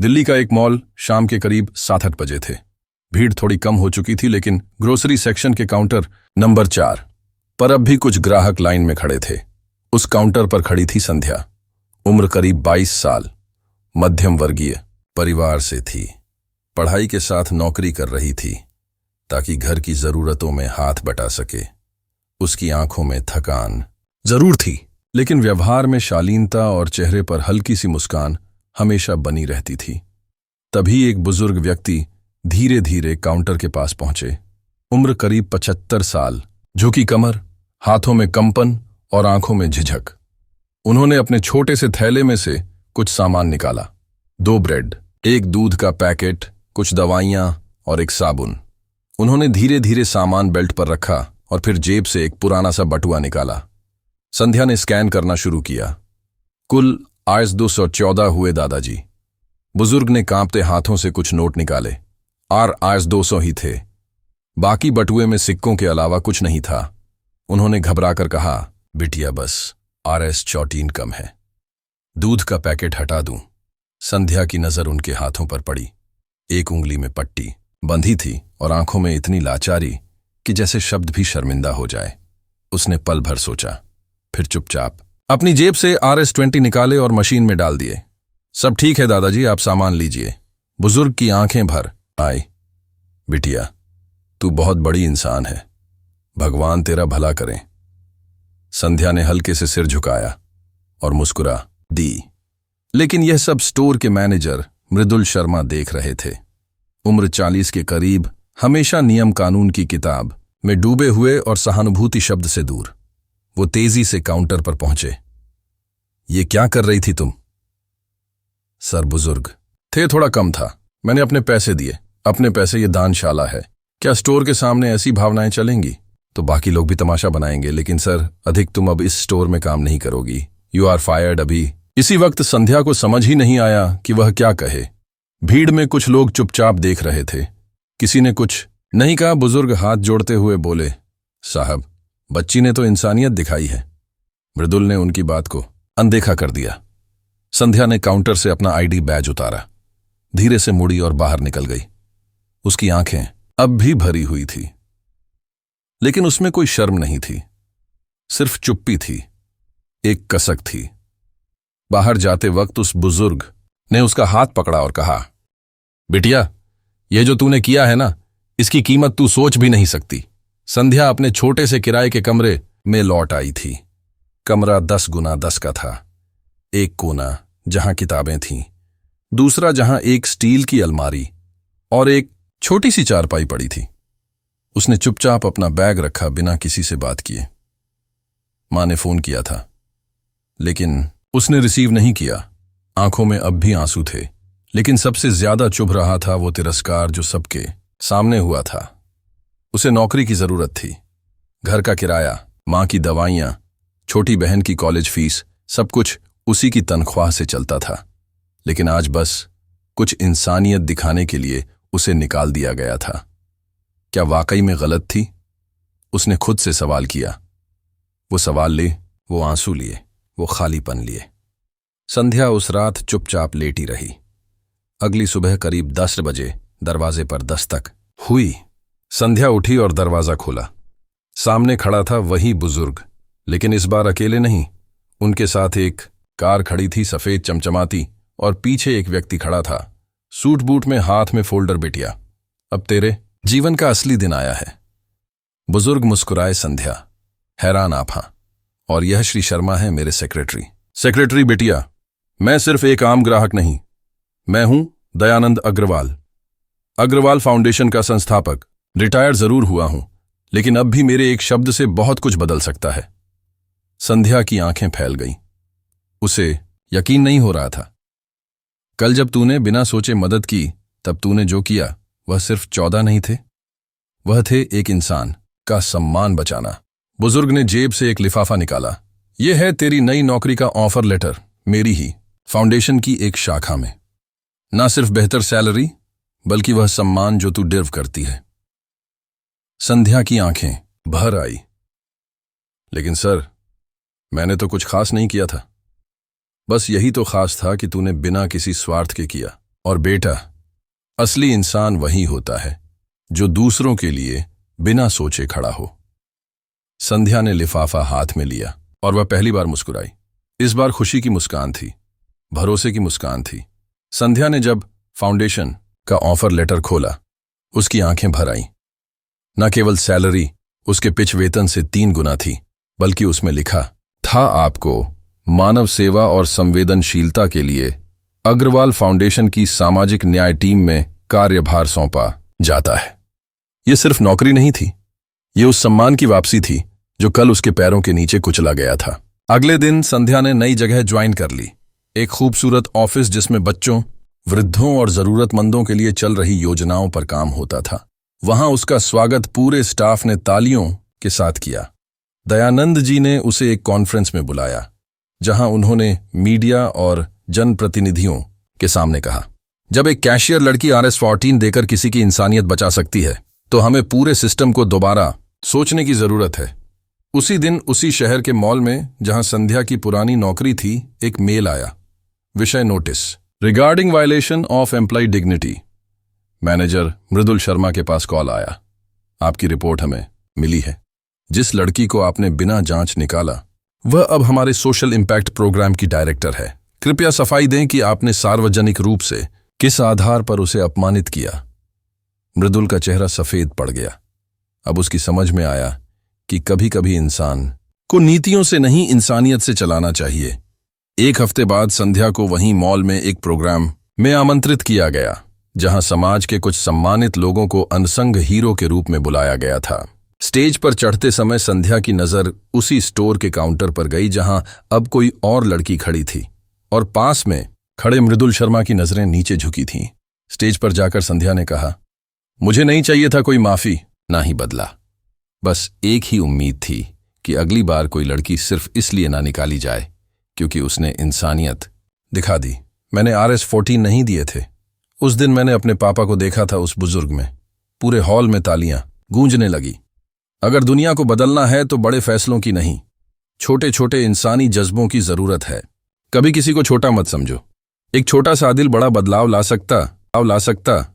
दिल्ली का एक मॉल, शाम के करीब 7-8 बजे थे। भीड़ थोड़ी कम हो चुकी थी, लेकिन ग्रोसरी सेक्शन के काउंटर नंबर 4 पर अब भी कुछ ग्राहक लाइन में खड़े थे। उस काउंटर पर खड़ी थी संध्या। उम्र करीब 22 साल, मध्यम वर्गीय परिवार से थी। पढ़ाई के साथ नौकरी कर रही थी ताकि घर की जरूरतों में हाथ बटा सके। उसकी आंखों में थकान जरूर थी, लेकिन व्यवहार में शालीनता और चेहरे पर हल्की सी मुस्कान हमेशा बनी रहती थी। तभी एक बुजुर्ग व्यक्ति धीरे धीरे काउंटर के पास पहुंचे। उम्र करीब 75 साल, झुकी कमर, हाथों में कंपन और आंखों में झिझक। उन्होंने अपने छोटे से थैले में से कुछ सामान निकाला। 2 ब्रेड, एक दूध का पैकेट, कुछ दवाइयां और एक साबुन। उन्होंने धीरे धीरे सामान बेल्ट पर रखा और फिर जेब से एक पुराना सा बटुआ निकाला। संध्या ने स्कैन करना शुरू किया। कुल आयस 214 हुए दादाजी। बुजुर्ग ने कांपते हाथों से कुछ नोट निकाले। आयस 200 ही थे। बाकी बटुए में सिक्कों के अलावा कुछ नहीं था। उन्होंने घबराकर कहा, बिटिया बस आरएस 14 कम है। दूध का पैकेट हटा दूं? संध्या की नजर उनके हाथों पर पड़ी। एक उंगली में पट्टी बंधी थी और आंखों में इतनी लाचारी कि जैसे शब्द भी शर्मिंदा हो जाए। उसने पल भर सोचा, फिर चुपचाप अपनी जेब से आरएस 20 निकाले और मशीन में डाल दिए। सब ठीक है दादाजी, आप सामान लीजिए। बुजुर्ग की आंखें भर आई। बिटिया, तू बहुत बड़ी इंसान है, भगवान तेरा भला करें। संध्या ने हल्के से सिर झुकाया और मुस्कुरा दी। लेकिन यह सब स्टोर के मैनेजर मृदुल शर्मा देख रहे थे। उम्र 40 के करीब, हमेशा नियम कानून की किताब में डूबे हुए और सहानुभूति शब्द से दूर। वो तेजी से काउंटर पर पहुंचे। ये क्या कर रही थी तुम? सर, बुजुर्ग थे, थोड़ा कम था, मैंने अपने पैसे दिए। अपने पैसे, ये दानशाला है। क्या स्टोर के सामने ऐसी भावनाएं चलेंगी तो बाकी लोग भी तमाशा बनाएंगे। लेकिन सर, अधिक तुम अब इस स्टोर में काम नहीं करोगी। यू आर फायर्ड अभी। इसी वक्त संध्या को समझ ही नहीं आया कि वह क्या कहे। भीड़ में कुछ लोग चुपचाप देख रहे थे। किसी ने कुछ नहीं कहा। बुजुर्ग हाथ जोड़ते हुए बोले, साहब, बच्ची ने तो इंसानियत दिखाई है। मृदुल ने उनकी बात को अनदेखा कर दिया। संध्या ने काउंटर से अपना आईडी बैज उतारा, धीरे से मुड़ी और बाहर निकल गई। उसकी आंखें अब भी भरी हुई थी, लेकिन उसमें कोई शर्म नहीं थी, सिर्फ चुप्पी थी, एक कसक थी। बाहर जाते वक्त उस बुजुर्ग ने उसका हाथ पकड़ा और कहा, बिटिया, ये जो तूने किया है ना, इसकी कीमत तू सोच भी नहीं सकती। संध्या अपने छोटे से किराए के कमरे में लौट आई थी। कमरा 10 गुना 10 का था। एक कोना जहां किताबें थीं, दूसरा जहां एक स्टील की अलमारी और एक छोटी सी चारपाई पड़ी थी। उसने चुपचाप अपना बैग रखा, बिना किसी से बात किए। मां ने फोन किया था, लेकिन उसने रिसीव नहीं किया। आंखों में अब भी आंसू थे, लेकिन सबसे ज्यादा चुभ रहा था वो तिरस्कार जो सबके सामने हुआ था। उसे नौकरी की जरूरत थी। घर का किराया, मां की दवाइयां, छोटी बहन की कॉलेज फीस, सब कुछ उसी की तनख्वाह से चलता था। लेकिन आज बस कुछ इंसानियत दिखाने के लिए उसे निकाल दिया गया था। क्या वाकई में गलत थी? उसने खुद से सवाल किया। वो सवाल ले, वो आंसू लिए, वो खालीपन लिए। संध्या उस रात चुपचाप लेटी रही। अगली सुबह करीब 10 बजे दरवाजे पर दस्तक हुई। संध्या उठी और दरवाजा खोला। सामने खड़ा था वही बुजुर्ग, लेकिन इस बार अकेले नहीं। उनके साथ एक कार खड़ी थी, सफेद चमचमाती, और पीछे एक व्यक्ति खड़ा था, सूट बूट में, हाथ में फोल्डर। बिटिया, अब तेरे जीवन का असली दिन आया है। बुजुर्ग मुस्कुराए। संध्या हैरान आंखा, और यह श्री शर्मा है, मेरे सेक्रेटरी। सेक्रेटरी बिटिया, मैं सिर्फ एक आम ग्राहक नहीं, मैं हूं दयानंद अग्रवाल, अग्रवाल फाउंडेशन का संस्थापक। रिटायर जरूर हुआ हूं, लेकिन अब भी मेरे एक शब्द से बहुत कुछ बदल सकता है। संध्या की आंखें फैल गईं। उसे यकीन नहीं हो रहा था। कल जब तूने बिना सोचे मदद की, तब तूने जो किया वह सिर्फ 14 नहीं थे, वह थे एक इंसान का सम्मान बचाना। बुजुर्ग ने जेब से एक लिफाफा निकाला। यह है तेरी नई नौकरी का ऑफर लेटर, मेरी ही फाउंडेशन की एक शाखा में। ना सिर्फ बेहतर सैलरी, बल्कि वह सम्मान जो तू डिर्व करती है। संध्या की आंखें भर आई। लेकिन सर, मैंने तो कुछ खास नहीं किया था। बस यही तो खास था कि तूने बिना किसी स्वार्थ के किया। और बेटा, असली इंसान वही होता है जो दूसरों के लिए बिना सोचे खड़ा हो। संध्या ने लिफाफा हाथ में लिया और वह पहली बार मुस्कुराई। इस बार खुशी की मुस्कान थी, भरोसे की मुस्कान थी। संध्या ने जब फाउंडेशन का ऑफर लेटर खोला, उसकी आंखें भर आईं। न केवल सैलरी उसके पिछ वेतन से 3 गुना थी, बल्कि उसमें लिखा था, आपको मानव सेवा और संवेदनशीलता के लिए अग्रवाल फाउंडेशन की सामाजिक न्याय टीम में कार्यभार सौंपा जाता है। यह सिर्फ नौकरी नहीं थी, यह उस सम्मान की वापसी थी जो कल उसके पैरों के नीचे कुचला गया था। अगले दिन संध्या ने नई जगह ज्वाइन कर ली, एक खूबसूरत ऑफिस जिसमें बच्चों, वृद्धों और जरूरतमंदों के लिए चल रही योजनाओं पर काम होता था। वहां उसका स्वागत पूरे स्टाफ ने तालियों के साथ किया। दयानंद जी ने उसे एक कॉन्फ्रेंस में बुलाया, जहां उन्होंने मीडिया और जनप्रतिनिधियों के सामने कहा, जब एक कैशियर लड़की RS-14 देकर किसी की इंसानियत बचा सकती है, तो हमें पूरे सिस्टम को दोबारा सोचने की जरूरत है। उसी दिन उसी शहर के मॉल में जहां संध्या की पुरानी नौकरी थी, एक मेल आया। विषय notice, regarding violation of employ dignity. Manager Mridul Sharma के पास कॉल आया। आपकी रिपोर्ट हमें मिली है। जिस लड़की को आपने बिना जांच निकाला, वह अब हमारे सोशल इम्पैक्ट प्रोग्राम की डायरेक्टर है। कृपया सफाई दें कि आपने सार्वजनिक रूप से किस आधार पर उसे अपमानित किया। मृदुल का चेहरा सफेद पड़ गया। अब उसकी समझ में आया कि कभी कभी इंसान को नीतियों से नहीं, इंसानियत से चलाना चाहिए। एक हफ्ते बाद संध्या को वहीं मॉल में एक प्रोग्राम में आमंत्रित किया गया, जहां समाज के कुछ सम्मानित लोगों को अनसंग हीरो के रूप में बुलाया गया था। स्टेज पर चढ़ते समय संध्या की नजर उसी स्टोर के काउंटर पर गई जहां अब कोई और लड़की खड़ी थी, और पास में खड़े मृदुल शर्मा की नजरें नीचे झुकी थीं। स्टेज पर जाकर संध्या ने कहा, मुझे नहीं चाहिए था कोई माफी, ना ही बदला। बस एक ही उम्मीद थी कि अगली बार कोई लड़की सिर्फ इसलिए ना निकाली जाए क्योंकि उसने इंसानियत दिखा दी। मैंने RS-14 नहीं दिए थे। उस दिन मैंने अपने पापा को देखा था उस बुजुर्ग में। पूरे हॉल में तालियां गूंजने लगी। अगर दुनिया को बदलना है तो बड़े फैसलों की नहीं, छोटे छोटे इंसानी जज्बों की जरूरत है। कभी किसी को छोटा मत समझो। एक छोटा सा दिल बड़ा बदलाव ला सकता